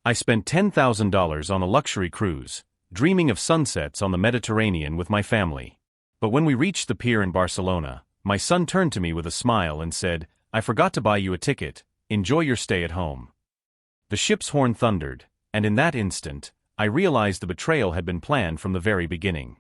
I spent $10,000 on a luxury cruise, dreaming of sunsets on the Mediterranean with my family. But when we reached the pier in Barcelona, my son turned to me with a smile and said, "I forgot to buy you a ticket. Enjoy your stay at home." The ship's horn thundered, and in that instant, I realized the betrayal had been planned from the very beginning.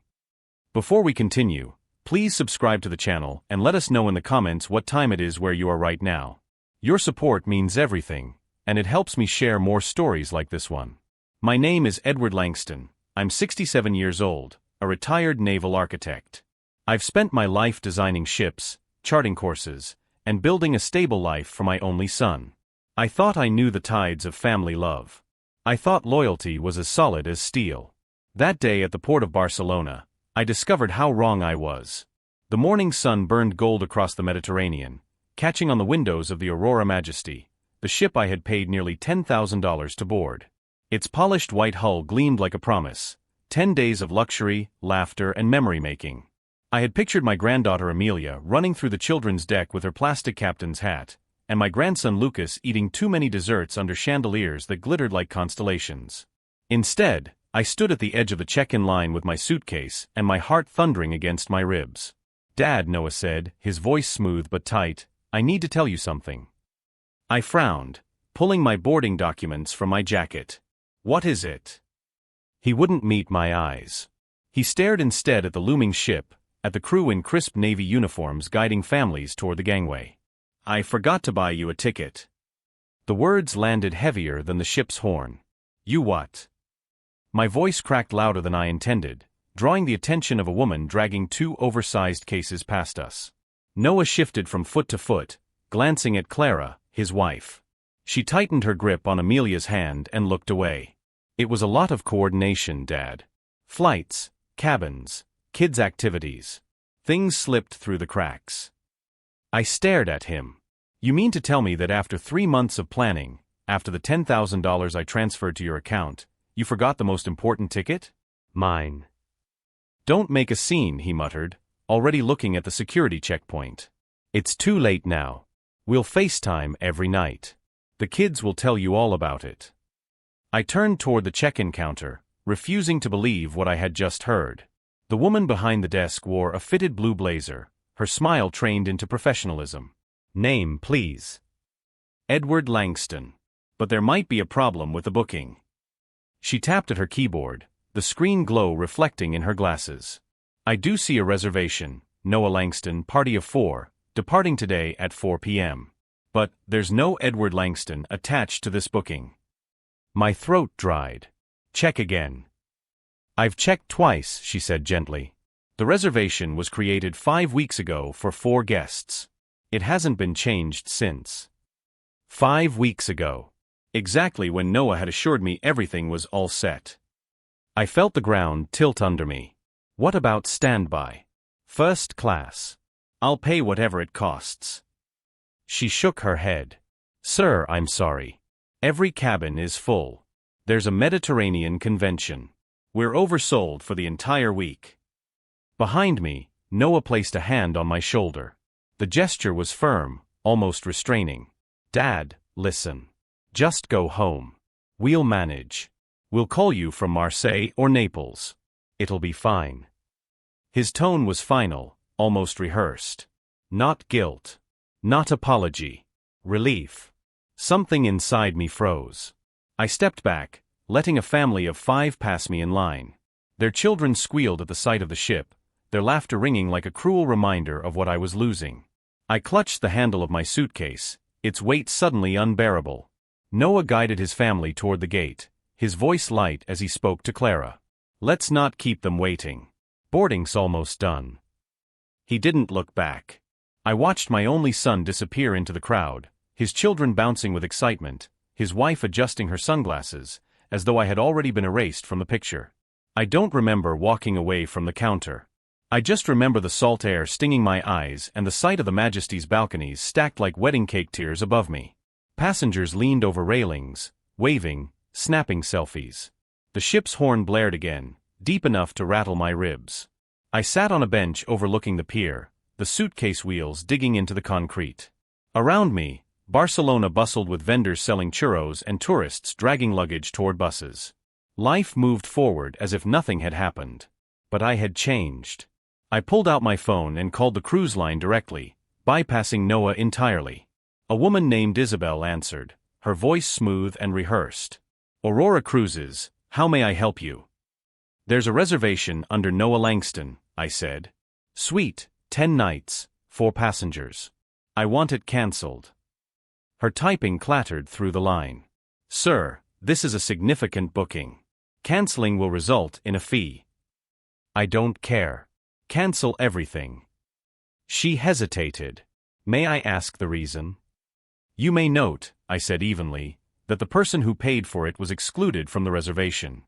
Before we continue, please subscribe to the channel and let us know in the comments what time it is where you are right now. Your support means everything, and it helps me share more stories like this one. My name is Edward Langston. I'm 67 years old, a retired naval architect. I've spent my life designing ships, charting courses, and building a stable life for my only son. I thought I knew the tides of family love. I thought loyalty was as solid as steel. That day at the port of Barcelona, I discovered how wrong I was. The morning sun burned gold across the Mediterranean, catching on the windows of the Aurora Majesty, the ship I had paid nearly $10,000 to board. Its polished white hull gleamed like a promise, 10 days of luxury, laughter, and memory-making. I had pictured my granddaughter Amelia running through the children's deck with her plastic captain's hat, and my grandson Lucas eating too many desserts under chandeliers that glittered like constellations. Instead, I stood at the edge of the check-in line with my suitcase and my heart thundering against my ribs. "Dad," Noah said, his voice smooth but tight, "I need to tell you something." I frowned, pulling my boarding documents from my jacket. "What is it?" He wouldn't meet my eyes. He stared instead at the looming ship, at the crew in crisp Navy uniforms guiding families toward the gangway. "I forgot to buy you a ticket." The words landed heavier than the ship's horn. "You what?" My voice cracked louder than I intended, drawing the attention of a woman dragging 2 oversized cases past us. Noah shifted from foot to foot, glancing at Clara, his wife. She tightened her grip on Amelia's hand and looked away. "It was a lot of coordination, Dad. Flights, cabins, kids' activities. Things slipped through the cracks." I stared at him. "You mean to tell me that after 3 months of planning, after the $10,000 I transferred to your account, you forgot the most important ticket?" "Mine." "Don't make a scene," he muttered, already looking at the security checkpoint. "It's too late now. We'll FaceTime every night. The kids will tell you all about it." I turned toward the check-in counter, refusing to believe what I had just heard. The woman behind the desk wore a fitted blue blazer, her smile trained into professionalism. "Name, please." "Edward Langston. But there might be a problem with the booking." She tapped at her keyboard, the screen glow reflecting in her glasses. "I do see a reservation, Noah Langston, party of 4, departing today at 4 p.m. But there's no Edward Langston attached to this booking." My throat dried. "Check again." "I've checked twice," she said gently. "The reservation was created 5 weeks ago for 4 guests. It hasn't been changed since." 5 weeks ago. Exactly when Noah had assured me everything was all set. I felt the ground tilt under me. "What about standby?" "First class. I'll pay whatever it costs." She shook her head. "Sir, I'm sorry. Every cabin is full. There's a Mediterranean convention. We're oversold for the entire week." Behind me, Noah placed a hand on my shoulder. The gesture was firm, almost restraining. "Dad, listen. Just go home. We'll manage. We'll call you from Marseille or Naples. It'll be fine." His tone was final, almost rehearsed. Not guilt. Not apology. Relief. Something inside me froze. I stepped back, letting a family of 5 pass me in line. Their children squealed at the sight of the ship, their laughter ringing like a cruel reminder of what I was losing. I clutched the handle of my suitcase, its weight suddenly unbearable. Noah guided his family toward the gate, his voice light as he spoke to Clara. "Let's not keep them waiting. Boarding's almost done." He didn't look back. I watched my only son disappear into the crowd, his children bouncing with excitement, his wife adjusting her sunglasses, as though I had already been erased from the picture. I don't remember walking away from the counter. I just remember the salt air stinging my eyes and the sight of the Majesty's balconies stacked like wedding cake tiers above me. Passengers leaned over railings, waving, snapping selfies. The ship's horn blared again, deep enough to rattle my ribs. I sat on a bench overlooking the pier, the suitcase wheels digging into the concrete. Around me, Barcelona bustled with vendors selling churros and tourists dragging luggage toward buses. Life moved forward as if nothing had happened. But I had changed. I pulled out my phone and called the cruise line directly, bypassing Noah entirely. A woman named Isabel answered, her voice smooth and rehearsed. Aurora Cruises, how may I help you? There's a reservation under Noah Langston, I said. Suite, 10 nights, 4 passengers. I want it cancelled. Her typing clattered through the line. Sir, this is a significant booking. Cancelling will result in a fee. I don't care. Cancel everything. She hesitated. May I ask the reason? You may note, I said evenly, that the person who paid for it was excluded from the reservation.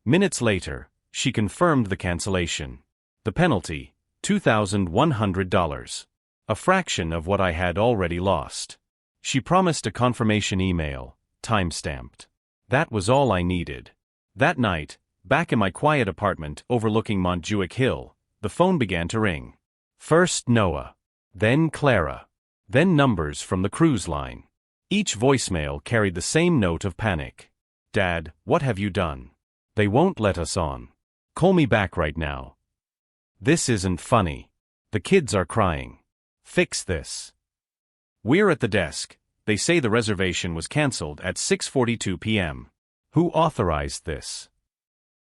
Minutes later, she confirmed the cancellation. The penalty, $2,100. A fraction of what I had already lost. She promised a confirmation email, time-stamped. That was all I needed. That night, back in my quiet apartment overlooking Montjuic Hill, the phone began to ring. First Noah. Then Clara. Then numbers from the cruise line. Each voicemail carried the same note of panic. Dad, what have you done? They won't let us on. Call me back right now. This isn't funny. The kids are crying. Fix this. We're at the desk. They say the reservation was cancelled at 6:42 p.m. Who authorized this?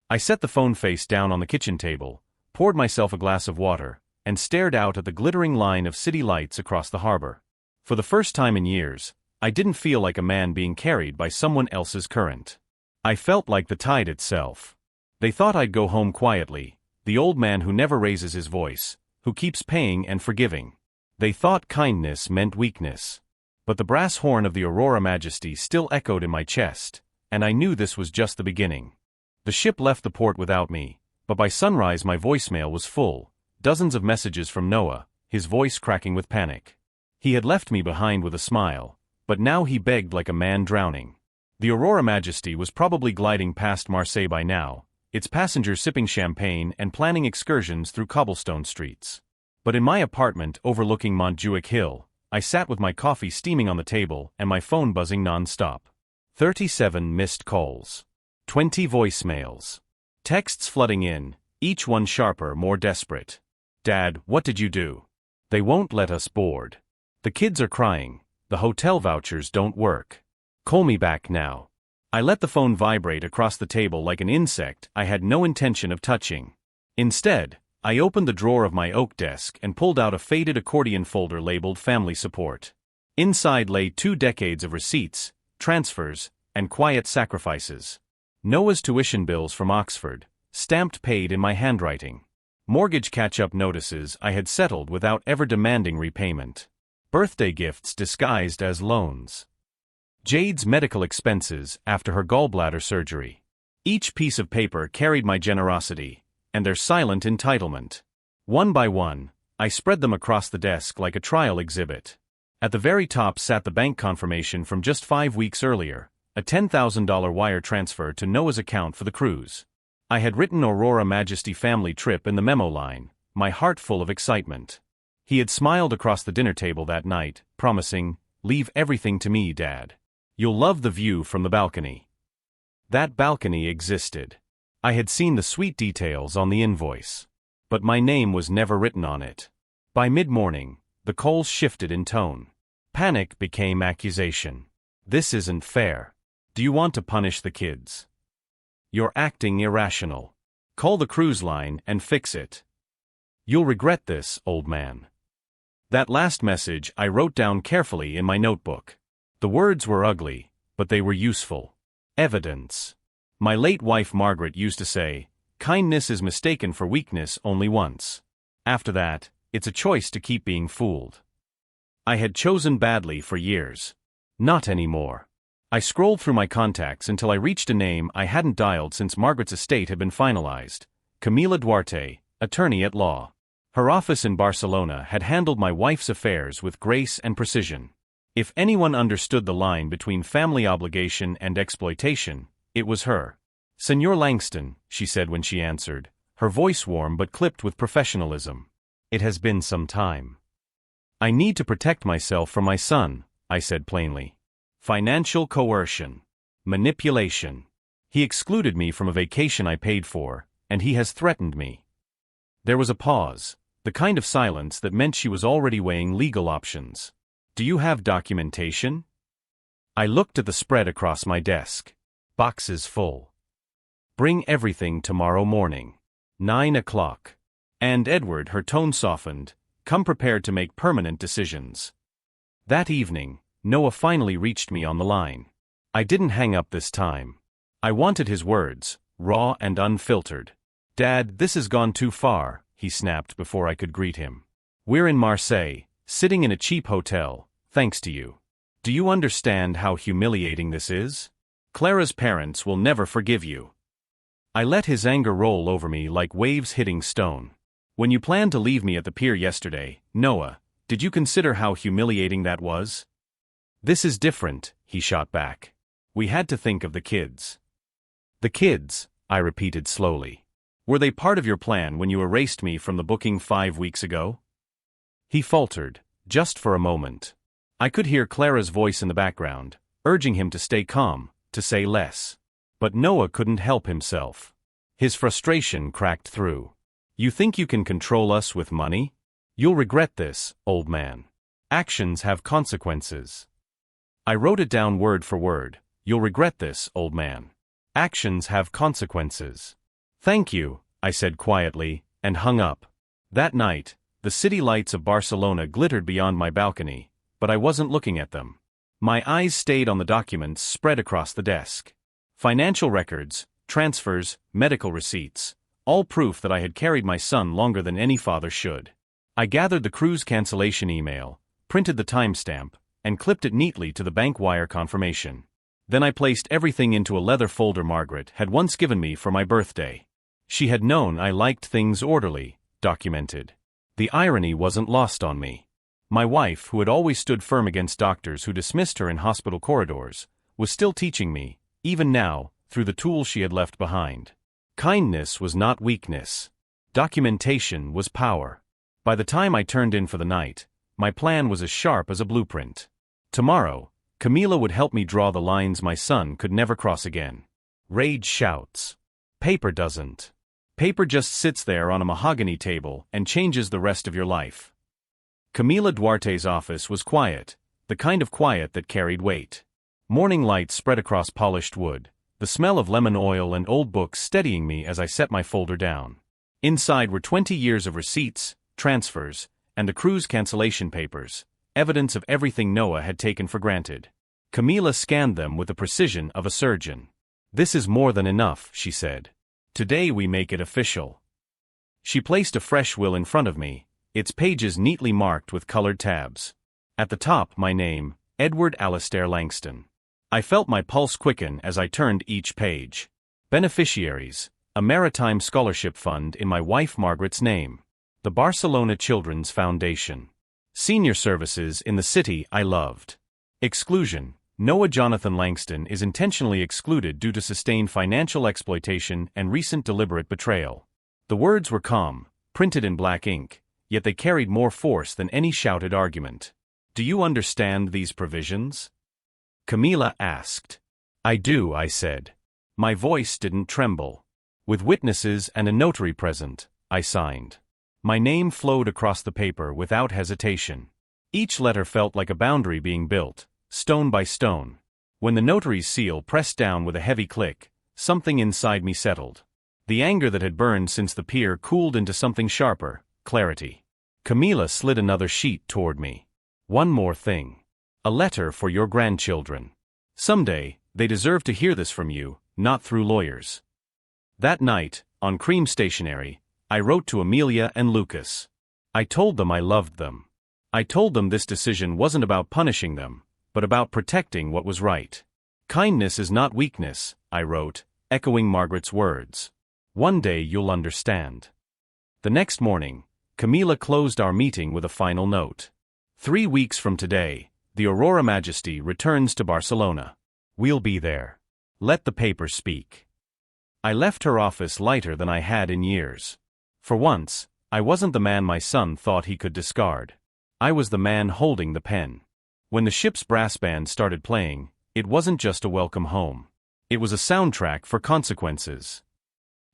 I set the phone face down on the kitchen table, poured myself a glass of water, and stared out at the glittering line of city lights across the harbor. For the first time in years, I didn't feel like a man being carried by someone else's current. I felt like the tide itself. They thought I'd go home quietly, the old man who never raises his voice, who keeps paying and forgiving. They thought kindness meant weakness. But the brass horn of the Aurora Majesty still echoed in my chest, and I knew this was just the beginning. The ship left the port without me, but by sunrise my voicemail was full, dozens of messages from Noah, his voice cracking with panic. He had left me behind with a smile, but now he begged like a man drowning. The Aurora Majesty was probably gliding past Marseille by now, its passengers sipping champagne and planning excursions through cobblestone streets. But in my apartment overlooking Montjuic Hill, I sat with my coffee steaming on the table and my phone buzzing non-stop. 37 missed calls. 20 voicemails. Texts flooding in, each one sharper, more desperate. Dad, what did you do? They won't let us board. The kids are crying. The hotel vouchers don't work. Call me back now. I let the phone vibrate across the table like an insect I had no intention of touching. Instead, I opened the drawer of my oak desk and pulled out a faded accordion folder labeled Family Support. Inside lay 2 decades of receipts, transfers, and quiet sacrifices. Noah's tuition bills from Oxford, stamped paid in my handwriting. Mortgage catch-up notices I had settled without ever demanding repayment. Birthday gifts disguised as loans. Jade's medical expenses after her gallbladder surgery. Each piece of paper carried my generosity, and their silent entitlement. One by one, I spread them across the desk like a trial exhibit. At the very top sat the bank confirmation from just 5 weeks earlier, a $10,000 wire transfer to Noah's account for the cruise. I had written Aurora Majesty family trip in the memo line, my heart full of excitement. He had smiled across the dinner table that night, promising, "Leave everything to me, Dad. You'll love the view from the balcony." That balcony existed. I had seen the sweet details on the invoice. But my name was never written on it. By mid-morning, the calls shifted in tone. Panic became accusation. This isn't fair. Do you want to punish the kids? You're acting irrational. Call the cruise line and fix it. You'll regret this, old man. That last message I wrote down carefully in my notebook. The words were ugly, but they were useful. Evidence. My late wife Margaret used to say, kindness is mistaken for weakness only once. After that, it's a choice to keep being fooled. I had chosen badly for years. Not anymore. I scrolled through my contacts until I reached a name I hadn't dialed since Margaret's estate had been finalized. Camila Duarte, attorney at law. Her office in Barcelona had handled my wife's affairs with grace and precision. If anyone understood the line between family obligation and exploitation, it was her. Senor Langston, she said when she answered, her voice warm but clipped with professionalism. It has been some time. I need to protect myself from my son, I said plainly. Financial coercion. Manipulation. He excluded me from a vacation I paid for, and he has threatened me. There was a pause, the kind of silence that meant she was already weighing legal options. Do you have documentation? I looked at the spread across my desk. Boxes full. Bring everything tomorrow morning. 9 o'clock. And Edward, her tone softened, come prepared to make permanent decisions. That evening, Noah finally reached me on the line. I didn't hang up this time. I wanted his words, raw and unfiltered. Dad, this has gone too far, he snapped before I could greet him. We're in Marseille, sitting in a cheap hotel, thanks to you. Do you understand how humiliating this is? Clara's parents will never forgive you. I let his anger roll over me like waves hitting stone. When you planned to leave me at the pier yesterday, Noah, did you consider how humiliating that was? This is different, he shot back. We had to think of the kids. The kids, I repeated slowly. Were they part of your plan when you erased me from the booking 5 weeks ago? He faltered, just for a moment. I could hear Clara's voice in the background, urging him to stay calm, to say less. But Noah couldn't help himself. His frustration cracked through. You think you can control us with money? You'll regret this, old man. Actions have consequences. I wrote it down word for word. You'll regret this, old man. Actions have consequences. Thank you, I said quietly, and hung up. That night, the city lights of Barcelona glittered beyond my balcony, but I wasn't looking at them. My eyes stayed on the documents spread across the desk. Financial records, transfers, medical receipts, all proof that I had carried my son longer than any father should. I gathered the cruise cancellation email, printed the timestamp, and clipped it neatly to the bank wire confirmation. Then I placed everything into a leather folder Margaret had once given me for my birthday. She had known I liked things orderly, documented. The irony wasn't lost on me. My wife, who had always stood firm against doctors who dismissed her in hospital corridors, was still teaching me, even now, through the tools she had left behind. Kindness was not weakness. Documentation was power. By the time I turned in for the night, my plan was as sharp as a blueprint. Tomorrow, Camila would help me draw the lines my son could never cross again. Rage shouts. Paper doesn't. Paper just sits there on a mahogany table and changes the rest of your life. Camila Duarte's office was quiet, the kind of quiet that carried weight. Morning light spread across polished wood, the smell of lemon oil and old books steadying me as I set my folder down. Inside were 20 years of receipts, transfers, and the cruise cancellation papers, evidence of everything Noah had taken for granted. Camila scanned them with the precision of a surgeon. This is more than enough, she said. Today we make it official. She placed a fresh will in front of me, its pages neatly marked with colored tabs. At the top, my name, Edward Alastair Langston. I felt my pulse quicken as I turned each page. Beneficiaries, a maritime scholarship fund in my wife Margaret's name. The Barcelona Children's Foundation. Senior services in the city I loved. Exclusion. Noah Jonathan Langston is intentionally excluded due to sustained financial exploitation and recent deliberate betrayal. The words were calm, printed in black ink, yet they carried more force than any shouted argument. Do you understand these provisions? Camila asked. I do, I said. My voice didn't tremble. With witnesses and a notary present, I signed. My name flowed across the paper without hesitation. Each letter felt like a boundary being built, stone by stone. When the notary's seal pressed down with a heavy click, something inside me settled. The anger that had burned since the pier cooled into something sharper, clarity. Camila slid another sheet toward me. One more thing. A letter for your grandchildren. Someday, they deserve to hear this from you, not through lawyers. That night, on cream stationery, I wrote to Amelia and Lucas. I told them I loved them. I told them this decision wasn't about punishing them, but about protecting what was right. Kindness is not weakness, I wrote, echoing Margaret's words. One day you'll understand. The next morning, Camila closed our meeting with a final note. 3 weeks from today, the Aurora Majesty returns to Barcelona. We'll be there. Let the paper speak. I left her office lighter than I had in years. For once, I wasn't the man my son thought he could discard. I was the man holding the pen. When the ship's brass band started playing, it wasn't just a welcome home. It was a soundtrack for consequences.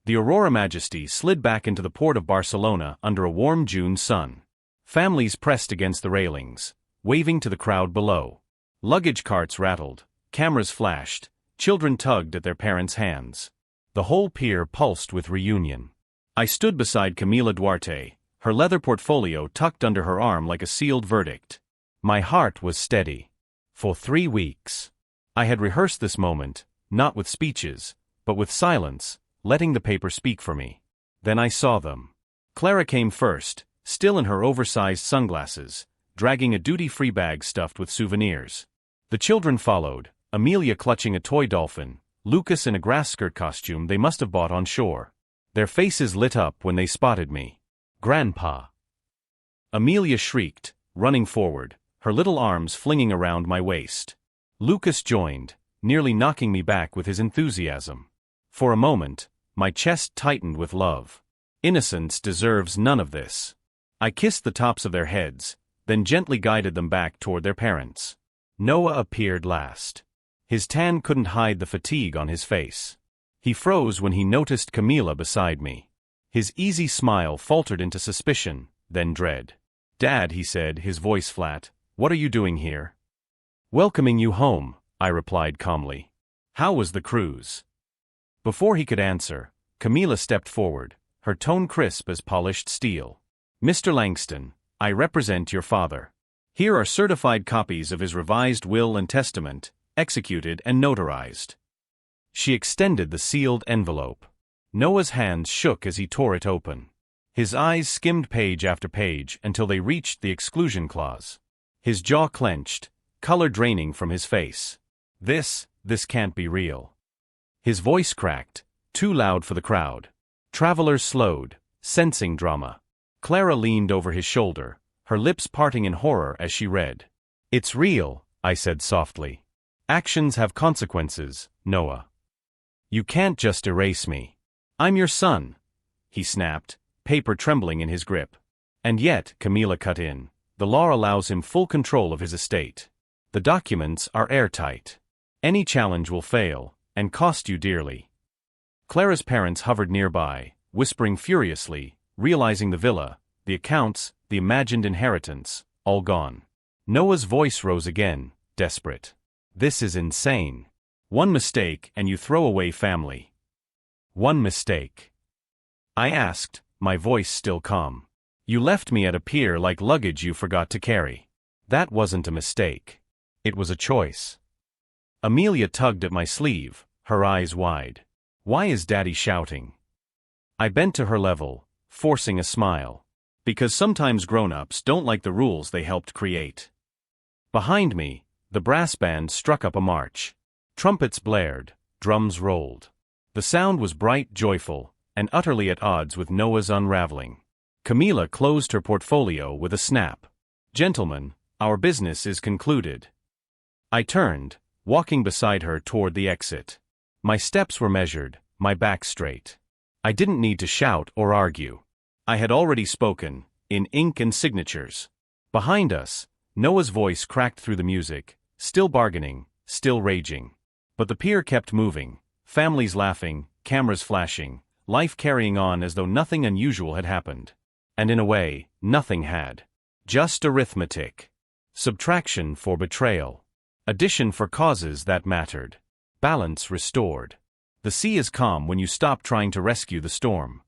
The Aurora Majesty slid back into the port of Barcelona under a warm June sun. Families pressed against the railings, waving to the crowd below. Luggage carts rattled, cameras flashed, children tugged at their parents' hands. The whole pier pulsed with reunion. I stood beside Camila Duarte, her leather portfolio tucked under her arm like a sealed verdict. My heart was steady. For 3 weeks. I had rehearsed this moment, not with speeches, but with silence, letting the paper speak for me. Then I saw them. Clara came first, still in her oversized sunglasses, dragging a duty-free bag stuffed with souvenirs. The children followed, Amelia clutching a toy dolphin, Lucas in a grass skirt costume they must have bought on shore. Their faces lit up when they spotted me. "Grandpa!" Amelia shrieked, running forward, her little arms flinging around my waist. Lucas joined, nearly knocking me back with his enthusiasm. For a moment, my chest tightened with love. Innocence deserves none of this. I kissed the tops of their heads, then gently guided them back toward their parents. Noah appeared last. His tan couldn't hide the fatigue on his face. He froze when he noticed Camila beside me. His easy smile faltered into suspicion, then dread. "Dad," he said, his voice flat, "what are you doing here?" "Welcoming you home," I replied calmly. "How was the cruise?" Before he could answer, Camila stepped forward, her tone crisp as polished steel. "Mr. Langston, I represent your father. Here are certified copies of his revised will and testament, executed and notarized." She extended the sealed envelope. Noah's hands shook as he tore it open. His eyes skimmed page after page until they reached the exclusion clause. His jaw clenched, color draining from his face. This can't be real." His voice cracked, too loud for the crowd. Travelers slowed, sensing drama. Clara leaned over his shoulder, her lips parting in horror as she read. "It's real," I said softly. "Actions have consequences, Noah. You can't just erase me. I'm your son," he snapped, paper trembling in his grip. "And yet," Camila cut in, "the law allows him full control of his estate. The documents are airtight. Any challenge will fail, and cost you dearly." Clara's parents hovered nearby, whispering furiously, realizing the villa, the accounts, the imagined inheritance, all gone. Noah's voice rose again, desperate. "This is insane. One mistake and you throw away family." "One mistake?" I asked, my voice still calm. "You left me at a pier like luggage you forgot to carry. That wasn't a mistake. It was a choice." Amelia tugged at my sleeve, her eyes wide. "Why is Daddy shouting?" I bent to her level, forcing a smile. "Because sometimes grown-ups don't like the rules they helped create." Behind me, the brass band struck up a march. Trumpets blared, drums rolled. The sound was bright, joyful, and utterly at odds with Noah's unraveling. Camila closed her portfolio with a snap. "Gentlemen, our business is concluded." I turned, walking beside her toward the exit. My steps were measured, my back straight. I didn't need to shout or argue. I had already spoken, in ink and signatures. Behind us, Noah's voice cracked through the music, still bargaining, still raging. But the pier kept moving, families laughing, cameras flashing, life carrying on as though nothing unusual had happened. And in a way, nothing had. Just arithmetic. Subtraction for betrayal. Addition for causes that mattered. Balance restored. The sea is calm when you stop trying to rescue the storm.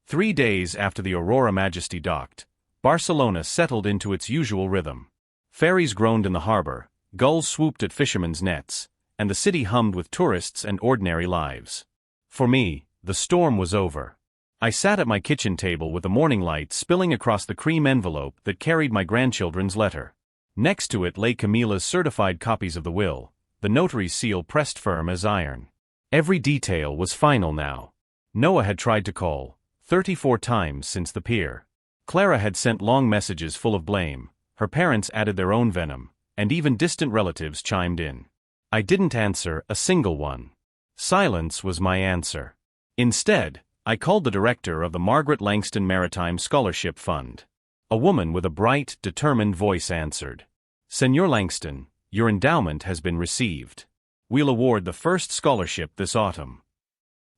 3 days after the Aurora Majesty docked, Barcelona settled into its usual rhythm. Ferries groaned in the harbor, gulls swooped at fishermen's nets, and the city hummed with tourists and ordinary lives. For me, the storm was over. I sat at my kitchen table with the morning light spilling across the cream envelope that carried my grandchildren's letter. Next to it lay Camila's certified copies of the will, the notary's seal pressed firm as iron. Every detail was final now. Noah had tried to call, 34 times since the pier. Clara had sent long messages full of blame, her parents added their own venom, and even distant relatives chimed in. I didn't answer a single one. Silence was my answer. Instead, I called the director of the Margaret Langston Maritime Scholarship Fund. A woman with a bright, determined voice answered. Senor Langston, your endowment has been received. We'll award the first scholarship this autumn.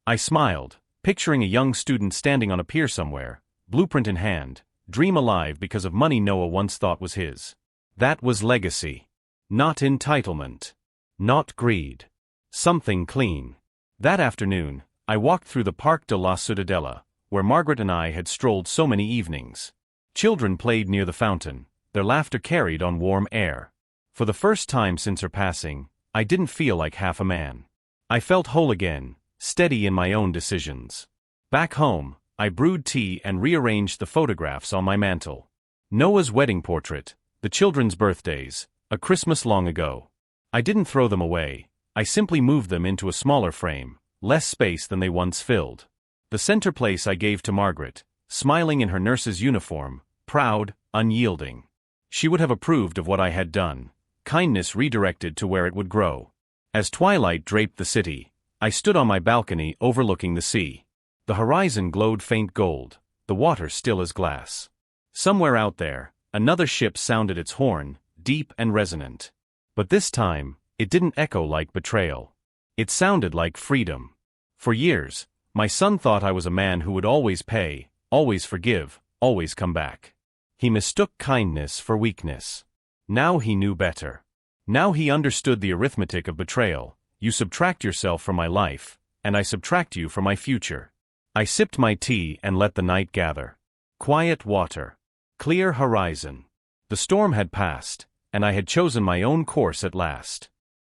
I smiled, picturing a young student standing on a pier somewhere, blueprint in hand, dream alive because of money Noah once thought was his. That was legacy. Not entitlement. Not greed. Something clean. That afternoon, I walked through the Parc de la Ciudadela, where Margaret and I had strolled so many evenings. Children played near the fountain, their laughter carried on warm air. For the first time since her passing, I didn't feel like half a man. I felt whole again, steady in my own decisions. Back home, I brewed tea and rearranged the photographs on my mantel. Noah's wedding portrait, the children's birthdays, a Christmas long ago. I didn't throw them away, I simply moved them into a smaller frame, less space than they once filled. The center place I gave to Margaret, smiling in her nurse's uniform, proud, unyielding. She would have approved of what I had done, kindness redirected to where it would grow. As twilight draped the city, I stood on my balcony overlooking the sea. The horizon glowed faint gold, the water still as glass. Somewhere out there, another ship sounded its horn, deep and resonant. But this time, it didn't echo like betrayal. It sounded like freedom. For years, my son thought I was a man who would always pay, always forgive, always come back. He mistook kindness for weakness. Now he knew better. Now he understood the arithmetic of betrayal. You subtract yourself from my life, and I subtract you from my future. I sipped my tea and let the night gather. Quiet water. Clear horizon. The storm had passed, and I had chosen my own course at last.